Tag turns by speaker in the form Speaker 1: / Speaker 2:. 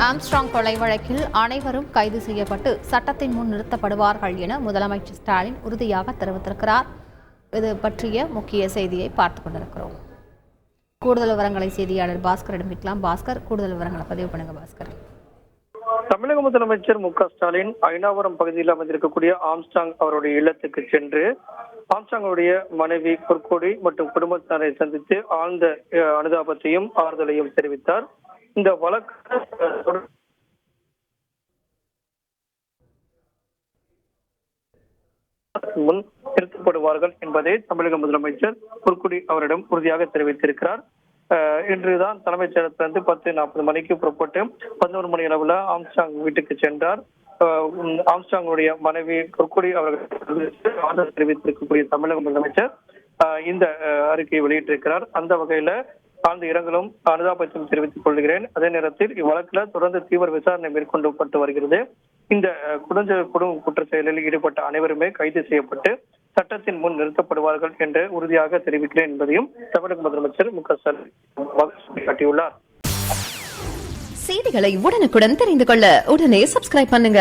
Speaker 1: Armstrong கொலை வழக்கில் அனைவரும் கைது செய்யப்பட்டு சட்டத்தின் முன் நிறுத்தப்படுவார்கள் என முதலமைச்சர் ஸ்டாலின் உறுதியாக தெரிவித்திருக்கிறார். இது பற்றிய முக்கிய செய்தியை பார்த்துக் கொண்டிருக்கிறோம். கூடுதல் விவரங்களை செய்தியாளர் பாஸ்கரிடம் கேட்கலாம். பாஸ்கர், கூடுதல் விவரங்களை பதிவு பண்ணுங்க. பாஸ்கர்.
Speaker 2: தமிழக முதலமைச்சர் மு.க.ஸ்டாலின் ஐனாவரம் பகுதியில் அமைந்திருக்கக்கூடிய ஆம்ஸ்ட்ராங் அவருடைய இல்லத்துக்கு சென்று ஆம்ஸ்ட்ராங்குடைய மனைவி பொற்கொடி மற்றும் குடும்பத்தினரை சந்தித்து ஆழ்ந்த அனுதாபத்தையும் ஆறுதலையும் தெரிவித்தார். இந்த வழக்கு முன் நிறுத்தப்படுவார்கள் என்பதை தமிழக முதலமைச்சர் பொற்கொடி அவரிடம் உறுதியாக தெரிவித்திருக்கிறார். இன்றுதான் தலைமைச் செயலகத்திலிருந்து 10:40 மணிக்கு புறப்பட்டு 11 மணி அளவுல ஆம்ஸ்ட்ராங் வீட்டுக்கு சென்றார். ஆம்ஸ்ட்ராங்குடைய மனைவி பொற்கொடி அவர்கள் ஆதரவு தெரிவித்திருக்கக்கூடிய தமிழக முதலமைச்சர் இந்த அறிக்கையை வெளியிட்டிருக்கிறார். அந்த வகையில ஆழ்ந்த இரங்கலும் அனுதாபத்தையும் தெரிவித்துக் கொள்கிறேன். அதே நேரத்தில் இவ்வழக்குல தொடர்ந்து தீவிர விசாரணை மேற்கொள்ளப்பட்டு வருகிறது. இந்த குடும்ப குற்ற செயலில் ஈடுபட்ட அனைவருமே கைது செய்யப்பட்டு சட்டத்தின் முன் நிறுத்தப்படுவார்கள் என்று உறுதியாக தெரிவிக்கிறேன் என்பதையும் தமிழக முதலமைச்சர் மு.க.ஸ்டாலின் சுட்டிக்காட்டியுள்ளார்.
Speaker 3: செய்திகளை உடனுக்குடன் தெரிந்து கொள்ள உடனே சப்ஸ்கிரைப் பண்ணுங்க.